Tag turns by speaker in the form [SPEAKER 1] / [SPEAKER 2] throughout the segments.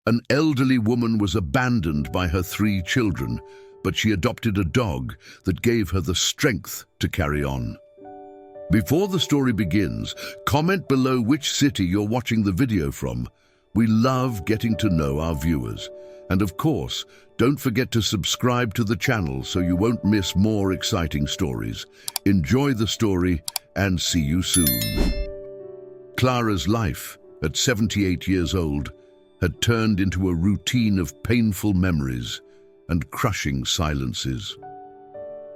[SPEAKER 1] An elderly woman was abandoned by her 3 children, but she adopted a dog that gave her the strength to carry on. Before the story begins, comment below which city you're watching the video from. We love getting to know our viewers. And of course, don't forget to subscribe to the channel so you won't miss more exciting stories. Enjoy the story and see you soon. Clara's life, at 78 years old, had turned into a routine of painful memories and crushing silences.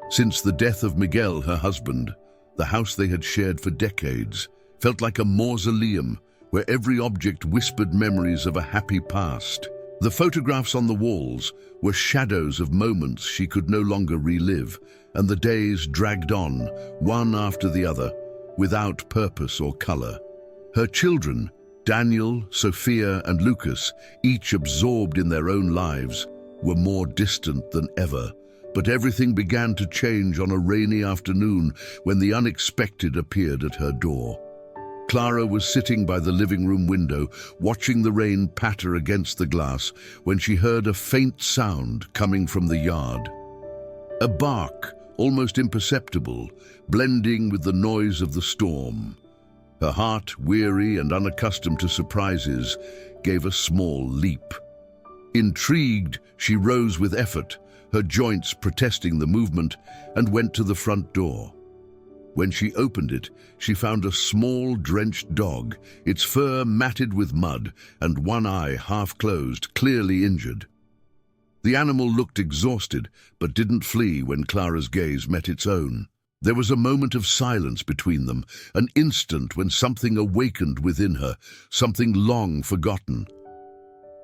[SPEAKER 1] Since the death of Miguel, her husband, the house they had shared for decades felt like a mausoleum where every object whispered memories of a happy past. The photographs on the walls were shadows of moments she could no longer relive, and the days dragged on, one after the other, without purpose or color. Her children, Daniel, Sophia, and Lucas, each absorbed in their own lives, were more distant than ever. But everything began to change on a rainy afternoon when the unexpected appeared at her door. Clara was sitting by the living room window, watching the rain patter against the glass, when she heard a faint sound coming from the yard. A bark, almost imperceptible, blending with the noise of the storm. Her heart, weary and unaccustomed to surprises, gave a small leap. Intrigued, she rose with effort, her joints protesting the movement, and went to the front door. When she opened it, she found a small, drenched dog, its fur matted with mud and one eye half closed, clearly injured. The animal looked exhausted, but didn't flee when Clara's gaze met its own. There was a moment of silence between them, an instant when something awakened within her, something long forgotten.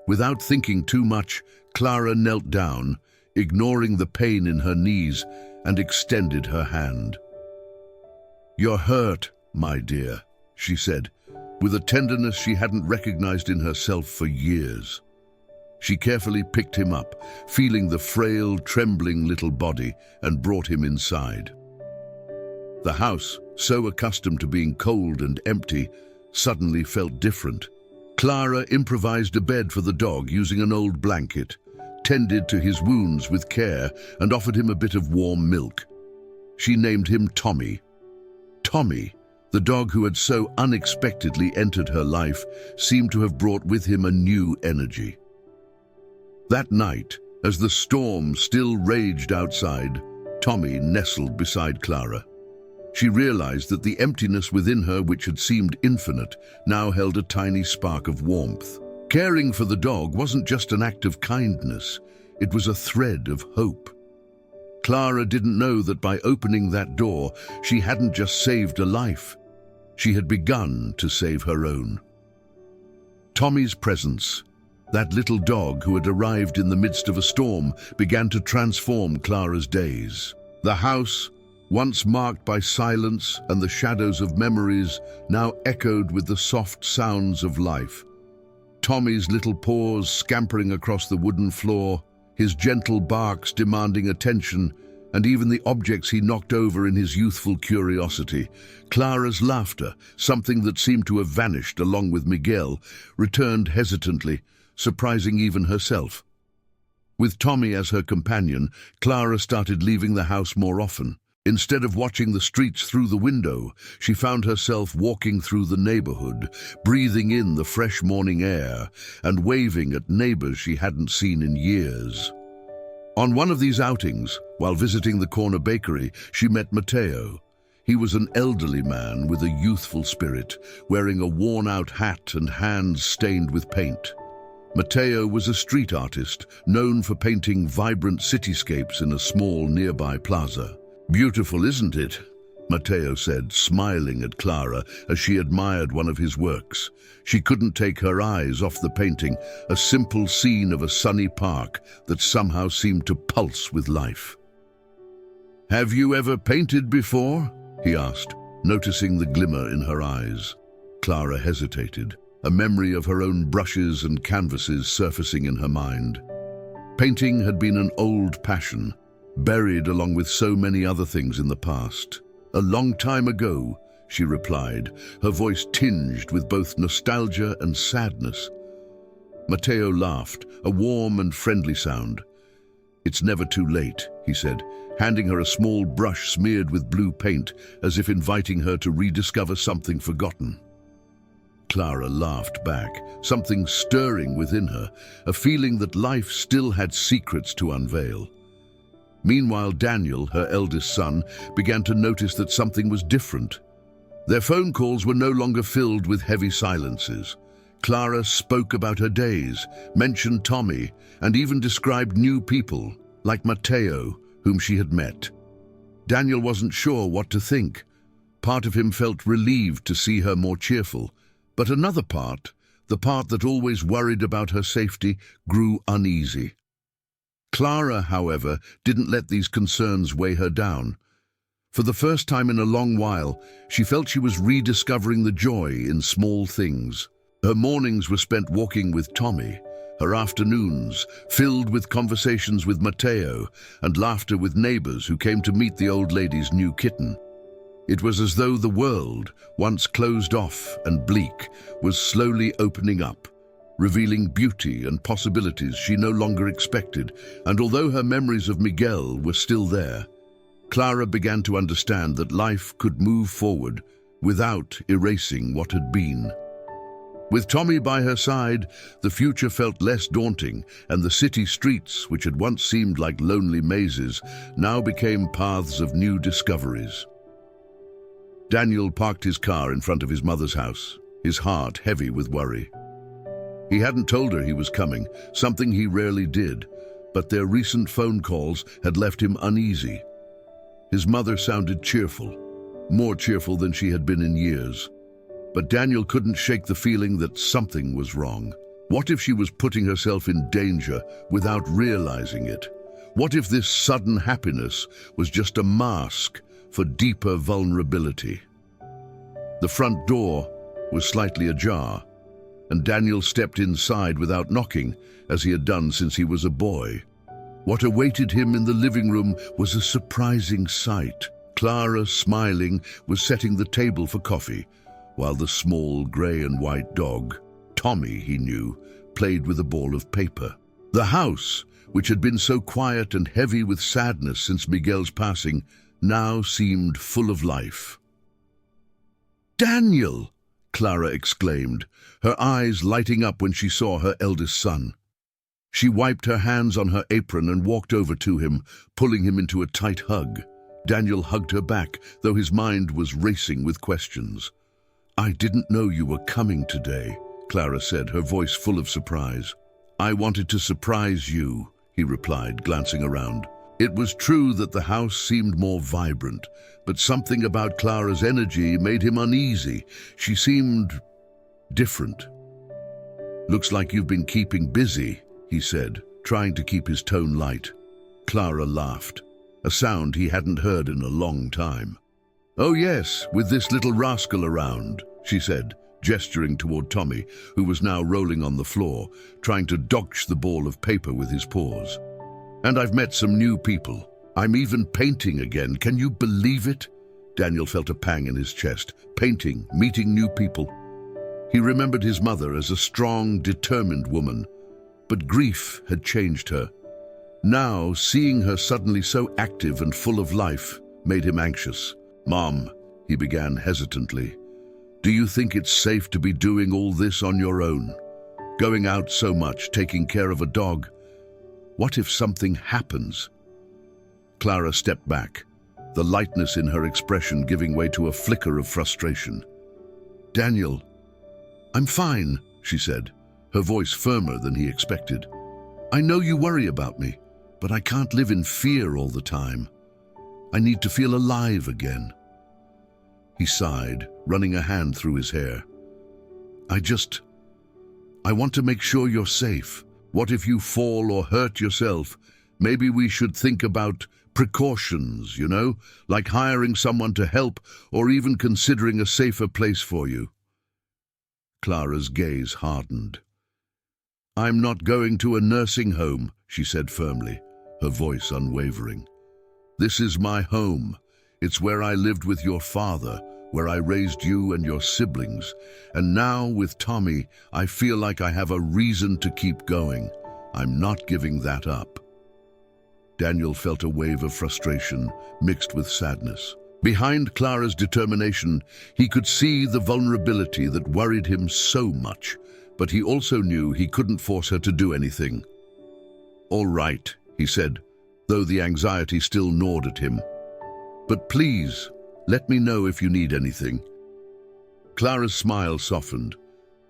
[SPEAKER 1] Without thinking too much, Clara knelt down, ignoring the pain in her knees, and extended her hand. "You're hurt, my dear," she said, with a tenderness she hadn't recognized in herself for years. She carefully picked him up, feeling the frail, trembling little body, and brought him inside. The house, so accustomed to being cold and empty, suddenly felt different. Clara improvised a bed for the dog using an old blanket, tended to his wounds with care, and offered him a bit of warm milk. She named him Tommy. Tommy, the dog who had so unexpectedly entered her life, seemed to have brought with him a new energy. That night, as the storm still raged outside, Tommy nestled beside Clara. She realized that the emptiness within her, which had seemed infinite, now held a tiny spark of warmth. Caring for the dog wasn't just an act of kindness, it was a thread of hope. Clara didn't know that by opening that door, she hadn't just saved a life. She had begun to save her own. Tommy's presence, that little dog who had arrived in the midst of a storm, began to transform Clara's days. The house, once marked by silence and the shadows of memories, now echoed with the soft sounds of life. Tommy's little paws scampering across the wooden floor, his gentle barks demanding attention, and even the objects he knocked over in his youthful curiosity. Clara's laughter, something that seemed to have vanished along with Miguel, returned hesitantly, surprising even herself. With Tommy as her companion, Clara started leaving the house more often. Instead of watching the streets through the window, she found herself walking through the neighborhood, breathing in the fresh morning air and waving at neighbors she hadn't seen in years. On one of these outings, while visiting the corner bakery, she met Mateo. He was an elderly man with a youthful spirit, wearing a worn-out hat and hands stained with paint. Mateo was a street artist, known for painting vibrant cityscapes in a small nearby plaza. "Beautiful, isn't it?" Mateo said, smiling at Clara as she admired one of his works. She couldn't take her eyes off the painting, a simple scene of a sunny park that somehow seemed to pulse with life. "Have you ever painted before?" he asked, noticing the glimmer in her eyes. Clara hesitated, a memory of her own brushes and canvases surfacing in her mind. Painting had been an old passion, buried along with so many other things in the past. "A long time ago," she replied, her voice tinged with both nostalgia and sadness. Matteo laughed, a warm and friendly sound. "It's never too late," he said, handing her a small brush smeared with blue paint, as if inviting her to rediscover something forgotten. Clara laughed back, something stirring within her, a feeling that life still had secrets to unveil. Meanwhile, Daniel, her eldest son, began to notice that something was different. Their phone calls were no longer filled with heavy silences. Clara spoke about her days, mentioned Tommy, and even described new people, like Matteo, whom she had met. Daniel wasn't sure what to think. Part of him felt relieved to see her more cheerful, but another part, the part that always worried about her safety, grew uneasy. Clara, however, didn't let these concerns weigh her down. For the first time in a long while, she felt she was rediscovering the joy in small things. Her mornings were spent walking with Tommy, her afternoons filled with conversations with Matteo and laughter with neighbors who came to meet the old lady's new kitten. It was as though the world, once closed off and bleak, was slowly opening up, revealing beauty and possibilities she no longer expected, and although her memories of Miguel were still there, Clara began to understand that life could move forward without erasing what had been. With Tommy by her side, the future felt less daunting, and the city streets, which had once seemed like lonely mazes, now became paths of new discoveries. Daniel parked his car in front of his mother's house, his heart heavy with worry. He hadn't told her he was coming, something he rarely did, but their recent phone calls had left him uneasy. His mother sounded cheerful, more cheerful than she had been in years. But Daniel couldn't shake the feeling that something was wrong. What if she was putting herself in danger without realizing it? What if this sudden happiness was just a mask for deeper vulnerability? The front door was slightly ajar, and Daniel stepped inside without knocking, as he had done since he was a boy. What awaited him in the living room was a surprising sight. Clara, smiling, was setting the table for coffee, while the small grey and white dog, Tommy, he knew, played with a ball of paper. The house, which had been so quiet and heavy with sadness since Miguel's passing, now seemed full of life. "Daniel!" Clara exclaimed, her eyes lighting up when she saw her eldest son. She wiped her hands on her apron and walked over to him, pulling him into a tight hug. Daniel hugged her back, though his mind was racing with questions. "I didn't know you were coming today," Clara said, her voice full of surprise. "I wanted to surprise you," he replied, glancing around. It was true that the house seemed more vibrant, but something about Clara's energy made him uneasy. She seemed different. "Looks like you've been keeping busy," he said, trying to keep his tone light. Clara laughed, a sound he hadn't heard in a long time. "Oh yes, with this little rascal around," she said, gesturing toward Tommy, who was now rolling on the floor, trying to dodge the ball of paper with his paws. "And I've met some new people. I'm even painting again. Can you believe it?" Daniel felt a pang in his chest. Painting, meeting new people. He remembered his mother as a strong, determined woman, but grief had changed her. Now, seeing her suddenly so active and full of life made him anxious. "Mom," he began hesitantly, "do you think it's safe to be doing all this on your own? Going out so much, taking care of a dog? What if something happens?" Clara stepped back, the lightness in her expression giving way to a flicker of frustration. "Daniel, I'm fine," she said, her voice firmer than he expected. "I know you worry about me, but I can't live in fear all the time. I need to feel alive again." He sighed, running a hand through his hair. I want to make sure you're safe. What if you fall or hurt yourself? Maybe we should think about precautions, like hiring someone to help or even considering a safer place for you." Clara's gaze hardened. "I'm not going to a nursing home," she said firmly, her voice unwavering. "This is my home. It's where I lived with your father, where I raised you and your siblings, and now with Tommy, I feel like I have a reason to keep going. I'm not giving that up." Daniel felt a wave of frustration mixed with sadness. Behind Clara's determination, he could see the vulnerability that worried him so much, but he also knew he couldn't force her to do anything. "All right," he said, though the anxiety still gnawed at him. "But please, let me know if you need anything." Clara's smile softened.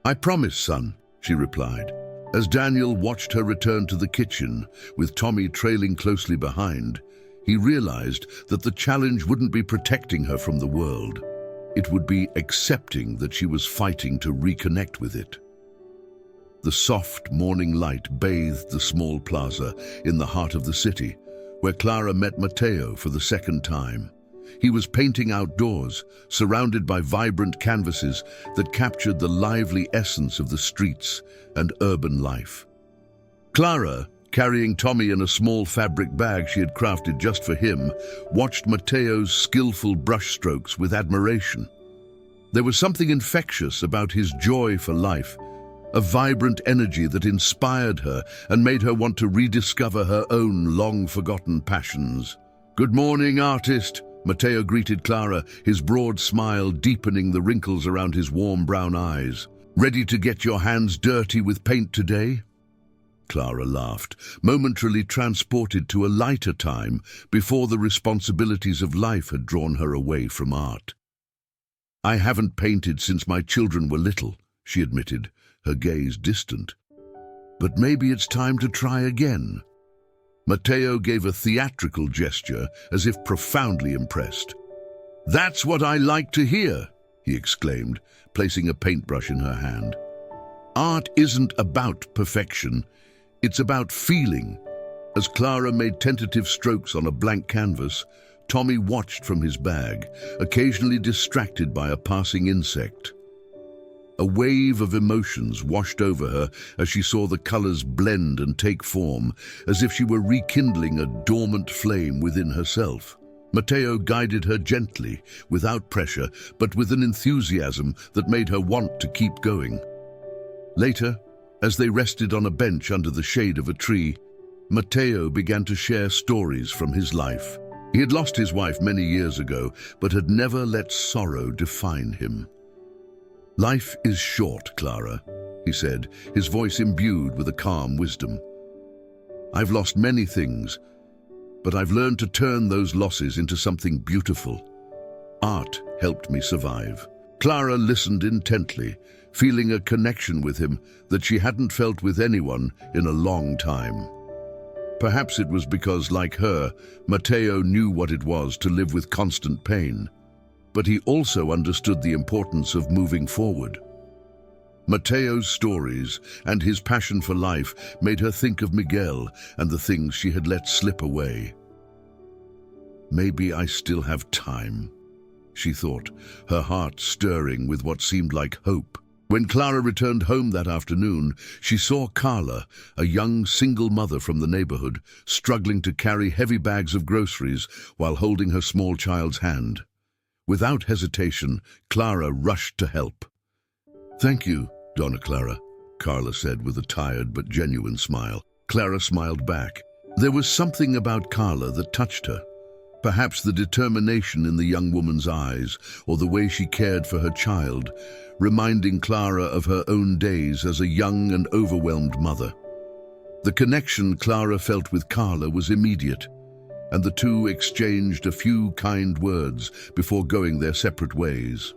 [SPEAKER 1] "I promise, son," she replied. As Daniel watched her return to the kitchen, with Tommy trailing closely behind, he realized that the challenge wouldn't be protecting her from the world. It would be accepting that she was fighting to reconnect with it. The soft morning light bathed the small plaza in the heart of the city, where Clara met Matteo for the second time. He was painting outdoors, surrounded by vibrant canvases that captured the lively essence of the streets and urban life. Clara, carrying Tommy in a small fabric bag she had crafted just for him, watched Matteo's skillful brushstrokes with admiration. There was something infectious about his joy for life, a vibrant energy that inspired her and made her want to rediscover her own long-forgotten passions. "Good morning, artist," Matteo greeted Clara, his broad smile deepening the wrinkles around his warm brown eyes. "Ready to get your hands dirty with paint today?" Clara laughed, momentarily transported to a lighter time before the responsibilities of life had drawn her away from art. "I haven't painted since my children were little," she admitted, her gaze distant. "But maybe it's time to try again." Matteo gave a theatrical gesture, as if profoundly impressed. "That's what I like to hear," he exclaimed, placing a paintbrush in her hand. "Art isn't about perfection, it's about feeling." As Clara made tentative strokes on a blank canvas, Tommy watched from his bag, occasionally distracted by a passing insect. A wave of emotions washed over her as she saw the colors blend and take form, as if she were rekindling a dormant flame within herself. Matteo guided her gently, without pressure, but with an enthusiasm that made her want to keep going. Later, as they rested on a bench under the shade of a tree, Matteo began to share stories from his life. He had lost his wife many years ago, but had never let sorrow define him. "Life is short, Clara," he said, his voice imbued with a calm wisdom. "I've lost many things, but I've learned to turn those losses into something beautiful. Art helped me survive." Clara listened intently, feeling a connection with him that she hadn't felt with anyone in a long time. Perhaps it was because, like her, Matteo knew what it was to live with constant pain. But he also understood the importance of moving forward. Matteo's stories and his passion for life made her think of Miguel and the things she had let slip away. "Maybe I still have time," she thought, her heart stirring with what seemed like hope. When Clara returned home that afternoon, she saw Carla, a young single mother from the neighborhood, struggling to carry heavy bags of groceries while holding her small child's hand. Without hesitation, Clara rushed to help. "Thank you, Donna Clara," Carla said with a tired but genuine smile. Clara smiled back. There was something about Carla that touched her. Perhaps the determination in the young woman's eyes, or the way she cared for her child, reminding Clara of her own days as a young and overwhelmed mother. The connection Clara felt with Carla was immediate, and the two exchanged a few kind words before going their separate ways.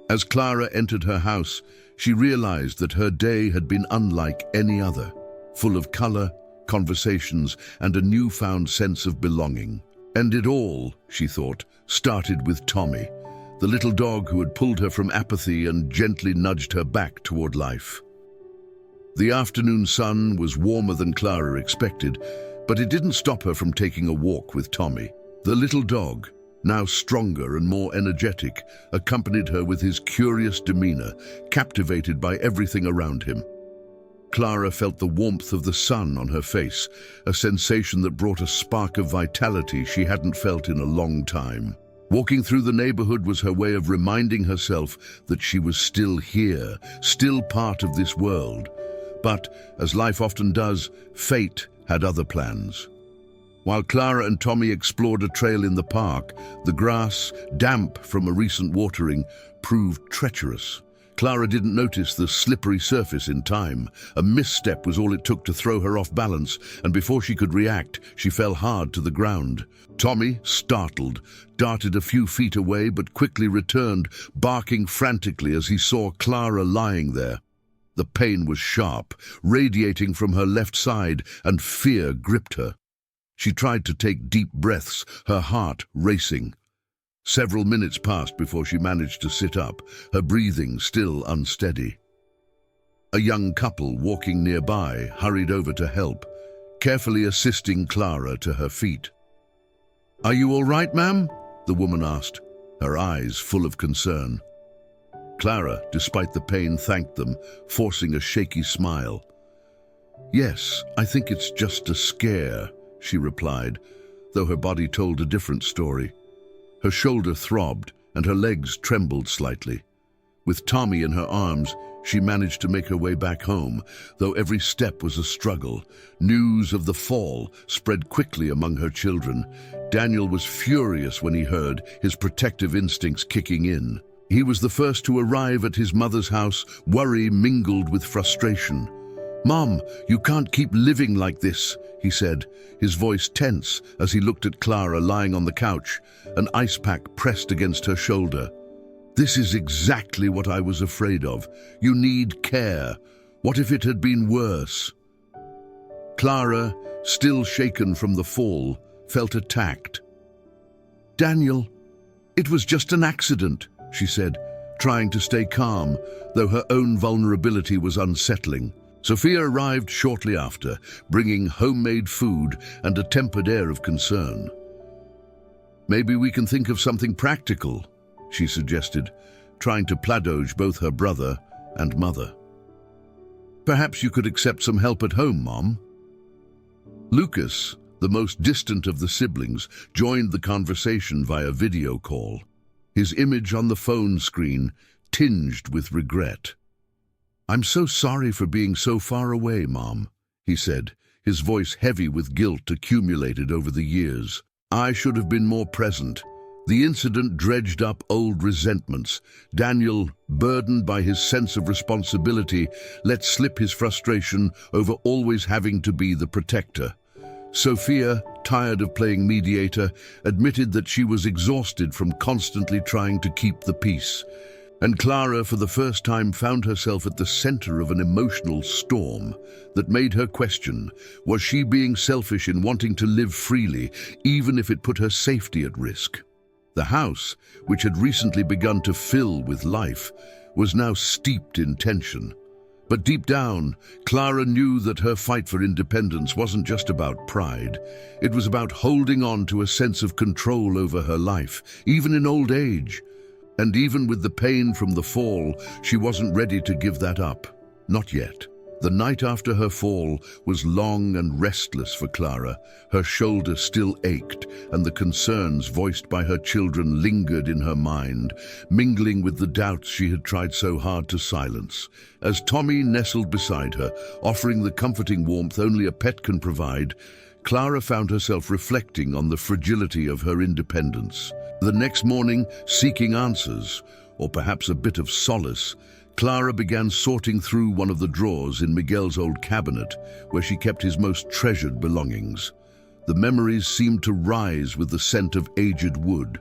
[SPEAKER 1] As Clara entered her house, she realized that her day had been unlike any other, full of color, conversations, and a newfound sense of belonging. And it all, she thought, started with Tommy, the little dog who had pulled her from apathy and gently nudged her back toward life. The afternoon sun was warmer than Clara expected, but it didn't stop her from taking a walk with Tommy. The little dog, now stronger and more energetic, accompanied her with his curious demeanor, captivated by everything around him. Clara felt the warmth of the sun on her face, a sensation that brought a spark of vitality she hadn't felt in a long time. Walking through the neighborhood was her way of reminding herself that she was still here, still part of this world. But, as life often does, fate had other plans. While Clara and Tommy explored a trail in the park, the grass, damp from a recent watering, proved treacherous. Clara didn't notice the slippery surface in time. A misstep was all it took to throw her off balance, and before she could react, she fell hard to the ground. Tommy, startled, darted a few feet away but quickly returned, barking frantically as he saw Clara lying there. The pain was sharp, radiating from her left side, and fear gripped her. She tried to take deep breaths, her heart racing. Several minutes passed before she managed to sit up, her breathing still unsteady. A young couple walking nearby hurried over to help, carefully assisting Clara to her feet. "Are you all right, ma'am?" the woman asked, her eyes full of concern. Clara, despite the pain, thanked them, forcing a shaky smile. "Yes, I think it's just a scare," she replied, though her body told a different story. Her shoulder throbbed and her legs trembled slightly. With Tommy in her arms, she managed to make her way back home, though every step was a struggle. News of the fall spread quickly among her children. Daniel was furious when he heard, his protective instincts kicking in. He was the first to arrive at his mother's house, worry mingled with frustration. "Mom, you can't keep living like this," he said, his voice tense as he looked at Clara lying on the couch, an ice pack pressed against her shoulder. "This is exactly what I was afraid of. You need care. What if it had been worse?" Clara, still shaken from the fall, felt attacked. "Daniel, it was just an accident," she said, trying to stay calm, though her own vulnerability was unsettling. Sophia arrived shortly after, bringing homemade food and a tempered air of concern. "Maybe we can think of something practical," she suggested, trying to pladoge both her brother and mother. "Perhaps you could accept some help at home, Mom." Lucas, the most distant of the siblings, joined the conversation via video call, his image on the phone screen tinged with regret. "I'm so sorry for being so far away, Mom," he said, his voice heavy with guilt accumulated over the years. "I should have been more present." The incident dredged up old resentments. Daniel, burdened by his sense of responsibility, let slip his frustration over always having to be the protector. Sophia, tired of playing mediator, admitted that she was exhausted from constantly trying to keep the peace. And Clara, for the first time, found herself at the center of an emotional storm that made her question, was she being selfish in wanting to live freely, even if it put her safety at risk? The house, which had recently begun to fill with life, was now steeped in tension. But deep down, Clara knew that her fight for independence wasn't just about pride. It was about holding on to a sense of control over her life, even in old age. And even with the pain from the fall, she wasn't ready to give that up. Not yet. The night after her fall was long and restless for Clara. Her shoulder still ached, and the concerns voiced by her children lingered in her mind, mingling with the doubts she had tried so hard to silence. As Tommy nestled beside her, offering the comforting warmth only a pet can provide, Clara found herself reflecting on the fragility of her independence. The next morning, seeking answers, or perhaps a bit of solace, Clara began sorting through one of the drawers in Miguel's old cabinet, where she kept his most treasured belongings. The memories seemed to rise with the scent of aged wood,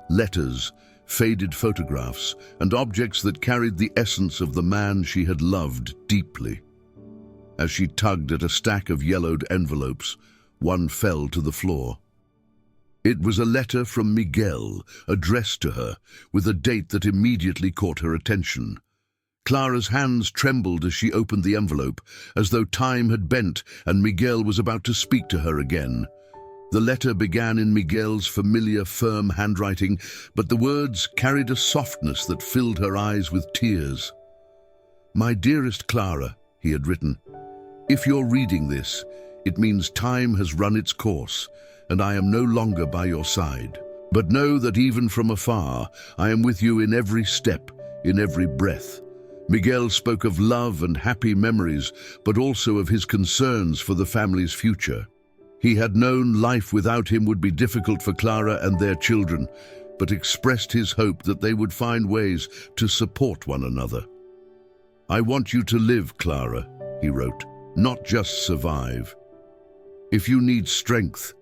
[SPEAKER 1] letters, faded photographs, and objects that carried the essence of the man she had loved deeply. As she tugged at a stack of yellowed envelopes, one fell to the floor. It was a letter from Miguel, addressed to her, with a date that immediately caught her attention. Clara's hands trembled as she opened the envelope, as though time had bent and Miguel was about to speak to her again. The letter began in Miguel's familiar, firm handwriting, but the words carried a softness that filled her eyes with tears. "My dearest Clara," he had written, "if you're reading this, it means time has run its course, and I am no longer by your side. But know that even from afar, I am with you in every step, in every breath. Miguel spoke of love and happy memories, but also of his concerns for the family's future. He had known life without him would be difficult for Clara and their children, but expressed his hope that they would find ways to support one another. I want you to live, Clara, he wrote, not just survive. If you need strength,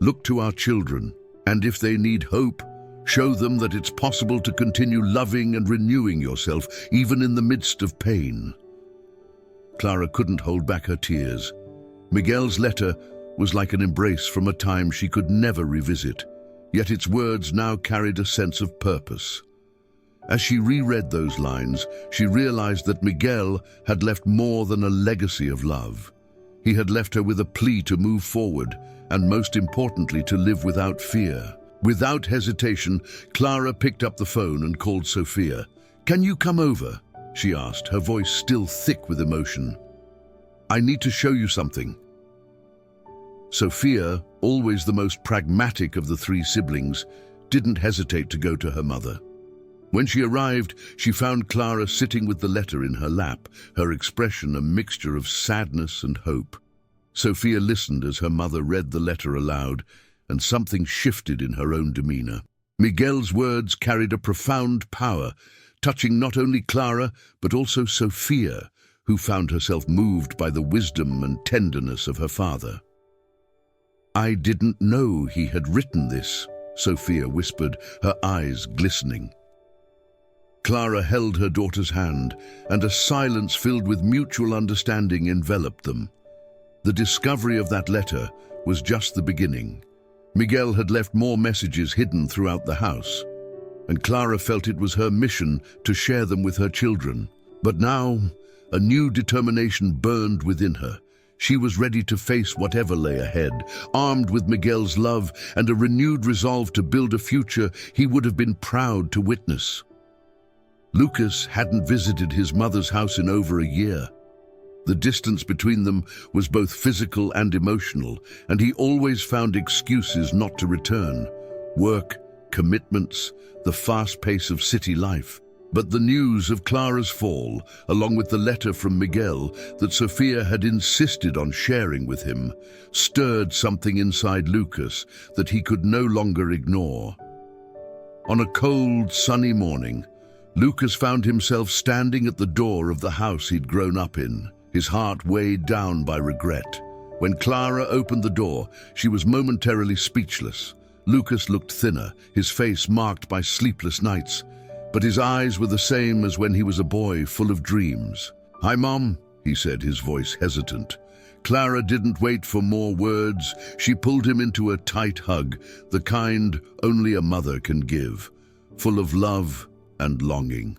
[SPEAKER 1] look to our children, and if they need hope, show them that it's possible to continue loving and renewing yourself, even in the midst of pain. Clara couldn't hold back her tears. Miguel's letter was like an embrace from a time she could never revisit, yet its words now carried a sense of purpose. As she reread those lines, she realized that Miguel had left more than a legacy of love. He had left her with a plea to move forward, and most importantly, to live without fear. Without hesitation, Clara picked up the phone and called Sophia. "Can you come over?" she asked, her voice still thick with emotion. "I need to show you something." Sophia, always the most pragmatic of the three siblings, didn't hesitate to go to her mother. When she arrived, she found Clara sitting with the letter in her lap, her expression a mixture of sadness and hope. Sophia listened as her mother read the letter aloud, and something shifted in her own demeanor. Miguel's words carried a profound power, touching not only Clara, but also Sophia, who found herself moved by the wisdom and tenderness of her father. "I didn't know he had written this," Sophia whispered, her eyes glistening. Clara held her daughter's hand, and a silence filled with mutual understanding enveloped them. The discovery of that letter was just the beginning. Miguel had left more messages hidden throughout the house, and Clara felt it was her mission to share them with her children. But now, a new determination burned within her. She was ready to face whatever lay ahead, armed with Miguel's love and a renewed resolve to build a future he would have been proud to witness. Lucas hadn't visited his mother's house in over a year. The distance between them was both physical and emotional, and he always found excuses not to return. Work, commitments, the fast pace of city life. But the news of Clara's fall, along with the letter from Miguel that Sophia had insisted on sharing with him, stirred something inside Lucas that he could no longer ignore. On a cold, sunny morning, Lucas found himself standing at the door of the house he'd grown up in, his heart weighed down by regret. When Clara opened the door, she was momentarily speechless. Lucas looked thinner, his face marked by sleepless nights, but his eyes were the same as when he was a boy, full of dreams. "Hi, Mom," he said, his voice hesitant. Clara didn't wait for more words. She pulled him into a tight hug, the kind only a mother can give, full of love and longing.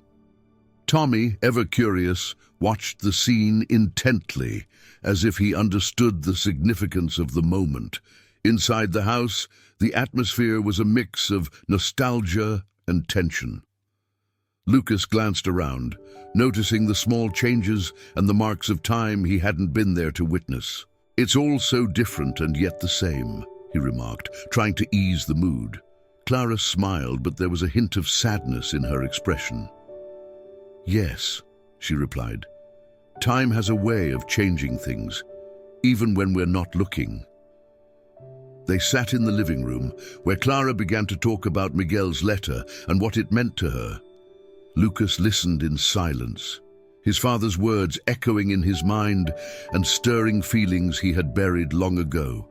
[SPEAKER 1] Tommy, ever curious, watched the scene intently, as if he understood the significance of the moment. Inside the house, the atmosphere was a mix of nostalgia and tension. Lucas glanced around, noticing the small changes and the marks of time he hadn't been there to witness. "It's all so different and yet the same," he remarked, trying to ease the mood. Clara smiled, but there was a hint of sadness in her expression. "Yes," she replied. "Time has a way of changing things, even when we're not looking." They sat in the living room, where Clara began to talk about Miguel's letter and what it meant to her. Lucas listened in silence, his father's words echoing in his mind and stirring feelings he had buried long ago.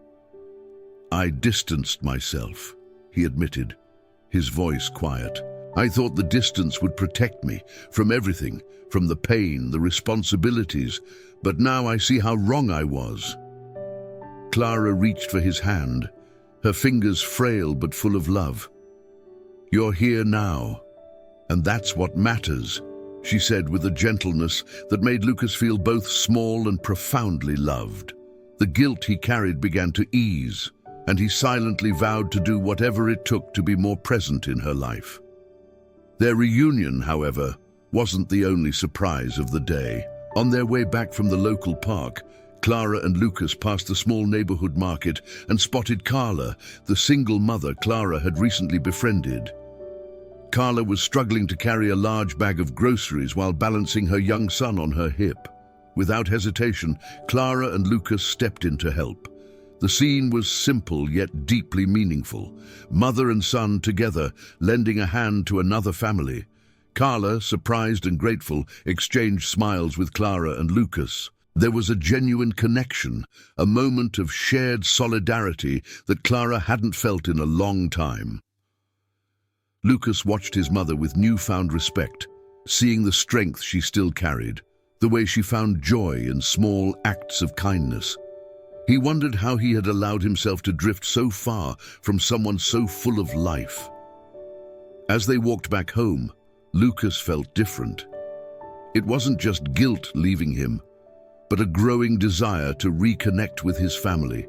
[SPEAKER 1] "I distanced myself," he admitted, his voice quiet. "I thought the distance would protect me from everything, from the pain, the responsibilities, but now I see how wrong I was." Clara reached for his hand, her fingers frail but full of love. "You're here now, and that's what matters," she said with a gentleness that made Lucas feel both small and profoundly loved. The guilt he carried began to ease, and he silently vowed to do whatever it took to be more present in her life. Their reunion, however, wasn't the only surprise of the day. On their way back from the local park, Clara and Lucas passed the small neighborhood market and spotted Carla, the single mother Clara had recently befriended. Carla was struggling to carry a large bag of groceries while balancing her young son on her hip. Without hesitation, Clara and Lucas stepped in to help. The scene was simple yet deeply meaningful. Mother and son together, lending a hand to another family. Carla, surprised and grateful, exchanged smiles with Clara and Lucas. There was a genuine connection, a moment of shared solidarity that Clara hadn't felt in a long time. Lucas watched his mother with newfound respect, seeing the strength she still carried, the way she found joy in small acts of kindness. He wondered how he had allowed himself to drift so far from someone so full of life. As they walked back home, Lucas felt different. It wasn't just guilt leaving him, but a growing desire to reconnect with his family.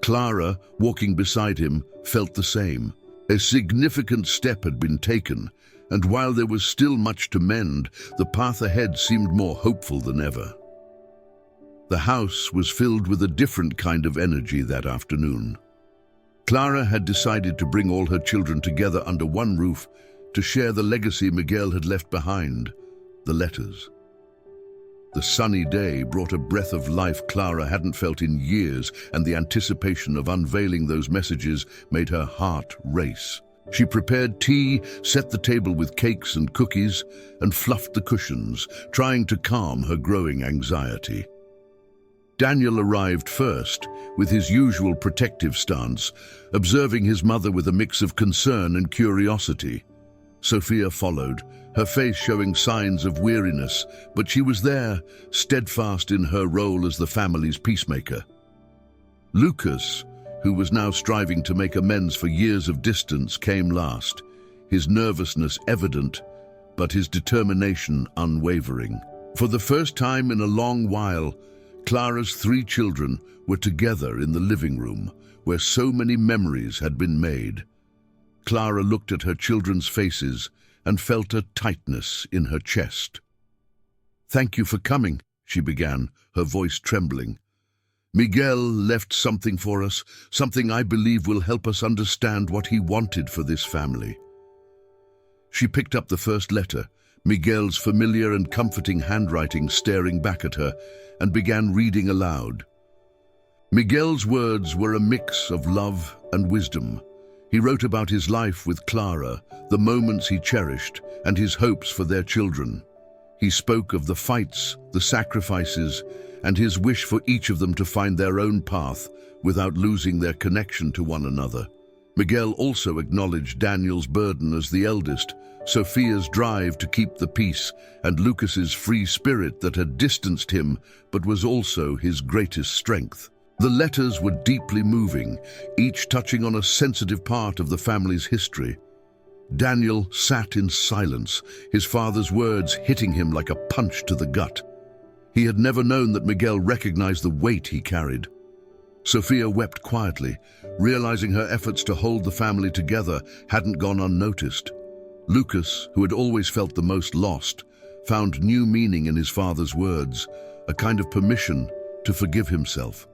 [SPEAKER 1] Clara, walking beside him, felt the same. A significant step had been taken, and while there was still much to mend, the path ahead seemed more hopeful than ever. The house was filled with a different kind of energy that afternoon. Clara had decided to bring all her children together under one roof to share the legacy Miguel had left behind, the letters. The sunny day brought a breath of life Clara hadn't felt in years, and the anticipation of unveiling those messages made her heart race. She prepared tea, set the table with cakes and cookies, and fluffed the cushions, trying to calm her growing anxiety. Daniel arrived first, with his usual protective stance, observing his mother with a mix of concern and curiosity. Sophia followed, her face showing signs of weariness, but she was there, steadfast in her role as the family's peacemaker. Lucas, who was now striving to make amends for years of distance, came last, his nervousness evident, but his determination unwavering. For the first time in a long while, Clara's 3 children were together in the living room, where so many memories had been made. Clara looked at her children's faces and felt a tightness in her chest. "Thank you for coming," she began, her voice trembling. "Miguel left something for us, something I believe will help us understand what he wanted for this family." She picked up the first letter, Miguel's familiar and comforting handwriting staring back at her, and began reading aloud. Miguel's words were a mix of love and wisdom. He wrote about his life with Clara, the moments he cherished, and his hopes for their children. He spoke of the fights, the sacrifices, and his wish for each of them to find their own path without losing their connection to one another. Miguel also acknowledged Daniel's burden as the eldest, Sophia's drive to keep the peace, and Lucas's free spirit that had distanced him but was also his greatest strength. The letters were deeply moving, each touching on a sensitive part of the family's history. Daniel sat in silence, his father's words hitting him like a punch to the gut. He had never known that Miguel recognized the weight he carried. Sophia wept quietly, realizing her efforts to hold the family together hadn't gone unnoticed. Lucas, who had always felt the most lost, found new meaning in his father's words, a kind of permission to forgive himself.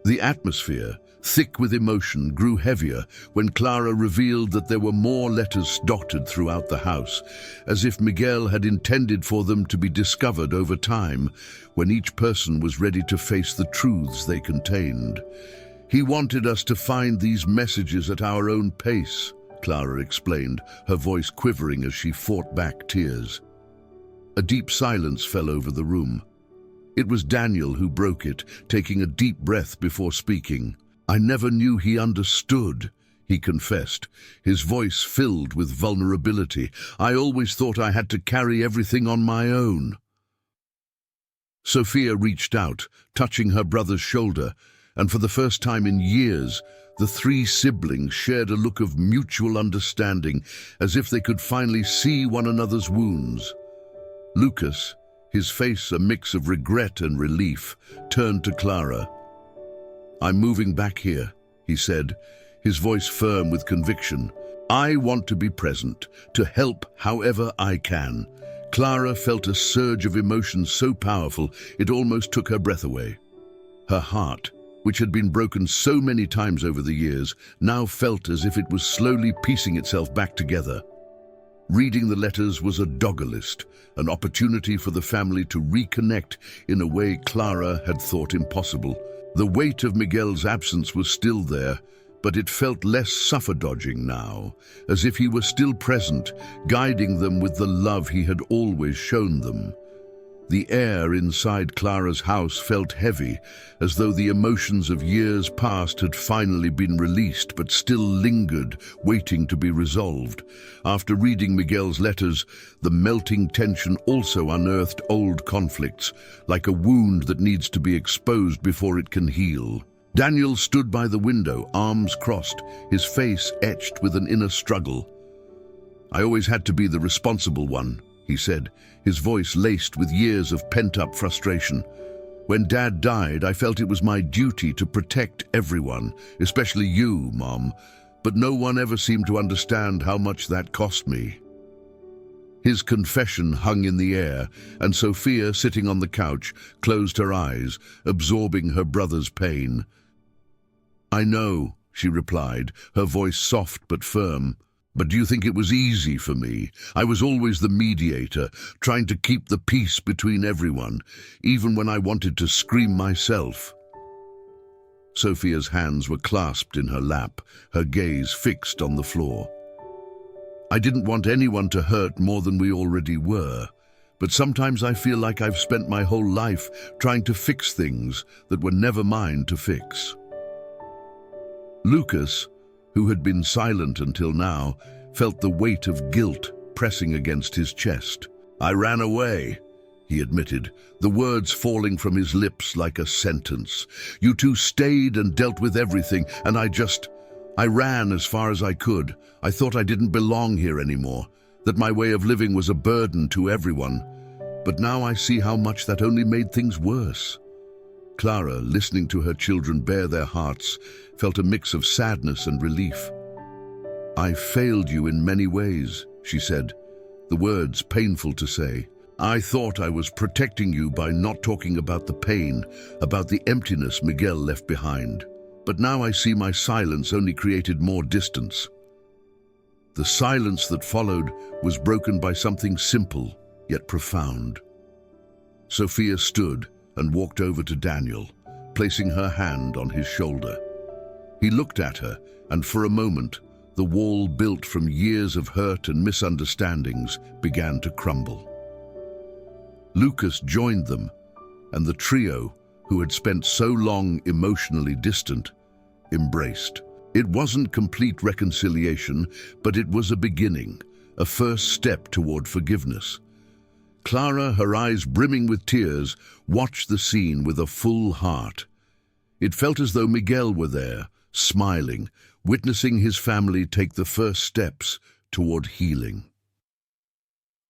[SPEAKER 1] The atmosphere, thick with emotion, grew heavier when Clara revealed that there were more letters dotted throughout the house, as if Miguel had intended for them to be discovered over time, when each person was ready to face the truths they contained. "He wanted us to find these messages at our own pace," Clara explained, her voice quivering as she fought back tears. A deep silence fell over the room. It was Daniel who broke it, taking a deep breath before speaking. "I never knew he understood," he confessed, his voice filled with vulnerability. "I always thought I had to carry everything on my own." Sophia reached out, touching her brother's shoulder, and for the first time in years, the 3 siblings shared a look of mutual understanding, as if they could finally see one another's wounds. Lucas, his face a mix of regret and relief, turned to Clara. "I'm moving back here," he said, his voice firm with conviction. "I want to be present, to help however I can." Clara felt a surge of emotion so powerful it almost took her breath away. Her heart, which had been broken so many times over the years, now felt as if it was slowly piecing itself back together. Reading the letters was a doggerlist, an opportunity for the family to reconnect in a way Clara had thought impossible. The weight of Miguel's absence was still there, but it felt less suffer-dodging now, as if he were still present, guiding them with the love he had always shown them. The air inside Clara's house felt heavy, as though the emotions of years past had finally been released but still lingered, waiting to be resolved. After reading Miguel's letters, the melting tension also unearthed old conflicts, like a wound that needs to be exposed before it can heal. Daniel stood by the window, arms crossed, his face etched with an inner struggle. "I always had to be the responsible one," he said, his voice laced with years of pent-up frustration. "When Dad died, I felt it was my duty to protect everyone, especially you, Mom, but no one ever seemed to understand how much that cost me." His confession hung in the air, and Sophia, sitting on the couch, closed her eyes, absorbing her brother's pain. "I know," she replied, her voice soft but firm. "But do you think it was easy for me? I was always the mediator, trying to keep the peace between everyone, even when I wanted to scream myself." Sophia's hands were clasped in her lap, her gaze fixed on the floor. "I didn't want anyone to hurt more than we already were, but sometimes I feel like I've spent my whole life trying to fix things that were never mine to fix." Lucas, who had been silent until now, felt the weight of guilt pressing against his chest. "I ran away," he admitted, the words falling from his lips like a sentence. "You two stayed and dealt with everything, and I ran as far as I could. I thought I didn't belong here anymore, that my way of living was a burden to everyone. But now I see how much that only made things worse." Clara, listening to her children bare their hearts, felt a mix of sadness and relief. "I failed you in many ways," she said, the words painful to say. "I thought I was protecting you by not talking about the pain, about the emptiness Miguel left behind. But now I see my silence only created more distance." The silence that followed was broken by something simple, yet profound. Sophia stood and walked over to Daniel, placing her hand on his shoulder. He looked at her, and for a moment, the wall built from years of hurt and misunderstandings began to crumble. Lucas joined them, and the trio, who had spent so long emotionally distant, embraced. It wasn't complete reconciliation, but it was a beginning, a first step toward forgiveness. Clara, her eyes brimming with tears, watched the scene with a full heart. It felt as though Miguel were there, smiling, witnessing his family take the first steps toward healing.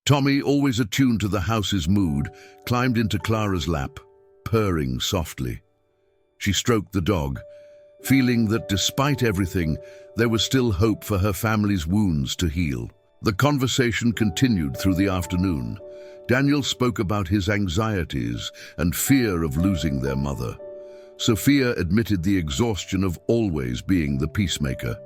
[SPEAKER 1] Tommy, always attuned to the house's mood, climbed into Clara's lap, purring softly. She stroked the dog, feeling that despite everything, there was still hope for her family's wounds to heal. The conversation continued through the afternoon. Daniel spoke about his anxieties and fear of losing their mother. Sophia admitted the exhaustion of always being the peacemaker.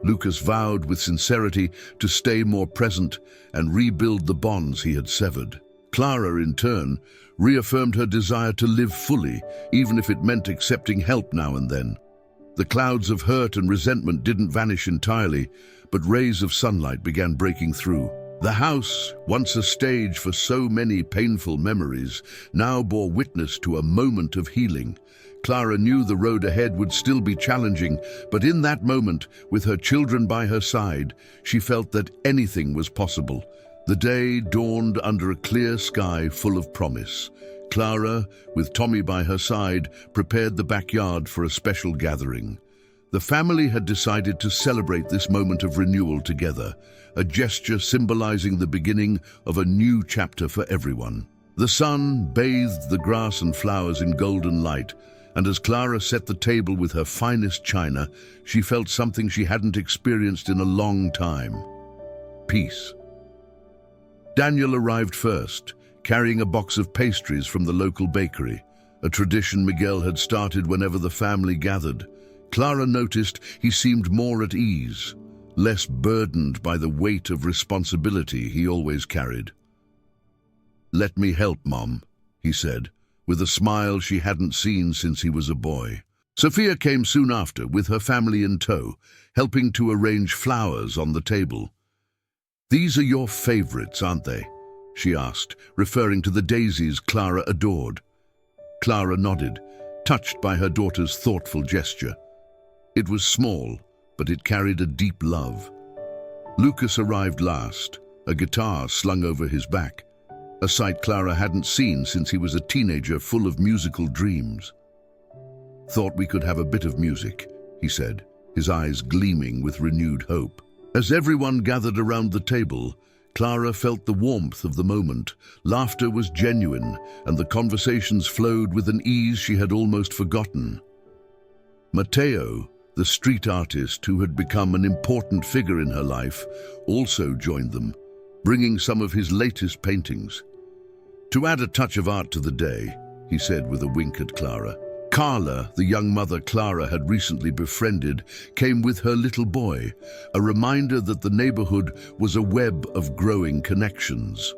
[SPEAKER 1] Lucas vowed with sincerity to stay more present and rebuild the bonds he had severed. Clara, in turn, reaffirmed her desire to live fully, even if it meant accepting help now and then. The clouds of hurt and resentment didn't vanish entirely, but rays of sunlight began breaking through. The house, once a stage for so many painful memories, now bore witness to a moment of healing. Clara knew the road ahead would still be challenging, but in that moment, with her children by her side, she felt that anything was possible. The day dawned under a clear sky full of promise. Clara, with Tommy by her side, prepared the backyard for a special gathering. The family had decided to celebrate this moment of renewal together, a gesture symbolizing the beginning of a new chapter for everyone. The sun bathed the grass and flowers in golden light, and as Clara set the table with her finest china, she felt something she hadn't experienced in a long time: peace. Daniel arrived first, carrying a box of pastries from the local bakery, a tradition Miguel had started whenever the family gathered. Clara noticed he seemed more at ease, less burdened by the weight of responsibility he always carried. "Let me help, Mom," he said, with a smile she hadn't seen since he was a boy. Sophia came soon after, with her family in tow, helping to arrange flowers on the table. "These are your favorites, aren't they?" she asked, referring to the daisies Clara adored. Clara nodded, touched by her daughter's thoughtful gesture. It was small, but it carried a deep love. Lucas arrived last, a guitar slung over his back, a sight Clara hadn't seen since he was a teenager full of musical dreams. "Thought we could have a bit of music," he said, his eyes gleaming with renewed hope. As everyone gathered around the table, Clara felt the warmth of the moment. Laughter was genuine, and the conversations flowed with an ease she had almost forgotten. Mateo, the street artist who had become an important figure in her life, also joined them, bringing some of his latest paintings. "To add a touch of art to the day," he said with a wink at Clara. Carla, the young mother Clara had recently befriended, came with her little boy, a reminder that the neighborhood was a web of growing connections.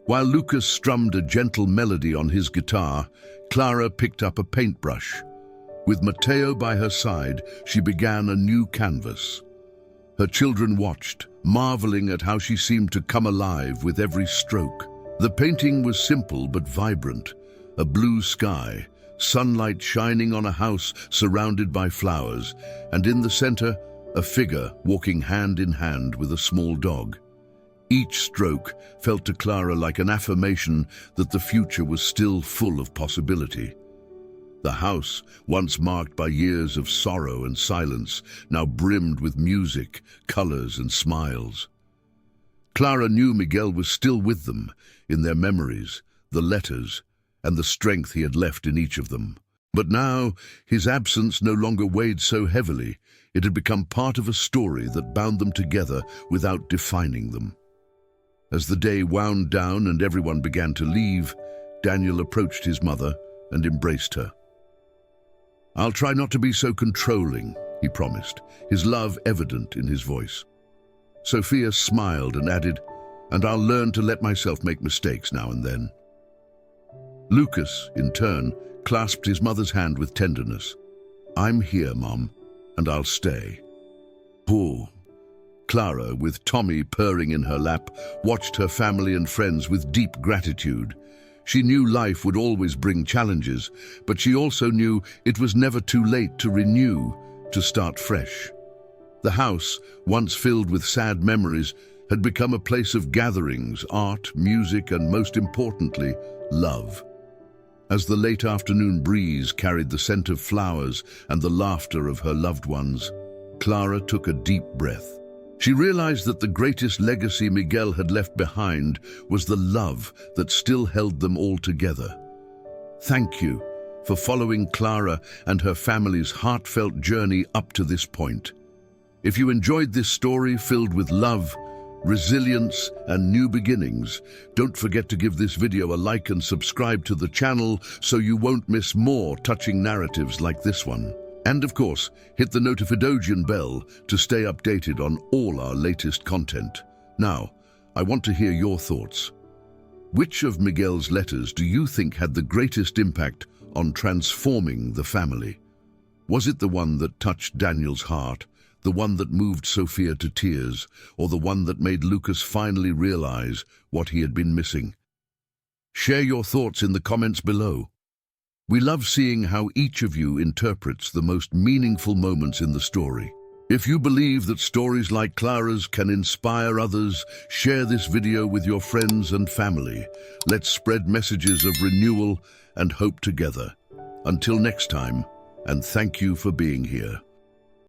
[SPEAKER 1] While Lucas strummed a gentle melody on his guitar, Clara picked up a paintbrush. With Mateo by her side, she began a new canvas. Her children watched, marveling at how she seemed to come alive with every stroke. The painting was simple but vibrant, a blue sky, sunlight shining on a house surrounded by flowers, and in the center, a figure walking hand in hand with a small dog. Each stroke felt to Clara like an affirmation that the future was still full of possibility. The house, once marked by years of sorrow and silence, now brimmed with music, colors, and smiles. Clara knew Miguel was still with them, in their memories, the letters, and the strength he had left in each of them. But now, his absence no longer weighed so heavily. It had become part of a story that bound them together without defining them. As the day wound down and everyone began to leave, Daniel approached his mother and embraced her. "I'll try not to be so controlling," he promised, his love evident in his voice. Sophia smiled and added, "And I'll learn to let myself make mistakes now and then." Lucas, in turn, clasped his mother's hand with tenderness. "I'm here, Mom, and I'll stay." Poor Clara, with Tommy purring in her lap, watched her family and friends with deep gratitude. She knew life would always bring challenges, but she also knew it was never too late to renew, to start fresh. The house, once filled with sad memories, had become a place of gatherings, art, music, and most importantly, love. As the late afternoon breeze carried the scent of flowers and the laughter of her loved ones, Clara took a deep breath. She realized that the greatest legacy Miguel had left behind was the love that still held them all together. Thank you for following Clara and her family's heartfelt journey up to this point. If you enjoyed this story filled with love, resilience, and new beginnings, don't forget to give this video a like and subscribe to the channel so you won't miss more touching narratives like this one. And of course, hit the notification bell to stay updated on all our latest content. Now, I want to hear your thoughts. Which of Miguel's letters do you think had the greatest impact on transforming the family? Was it the one that touched Daniel's heart, the one that moved Sophia to tears, or the one that made Lucas finally realize what he had been missing? Share your thoughts in the comments below. We love seeing how each of you interprets the most meaningful moments in the story. If you believe that stories like Clara's can inspire others, share this video with your friends and family. Let's spread messages of renewal and hope together. Until next time, and thank you for being here.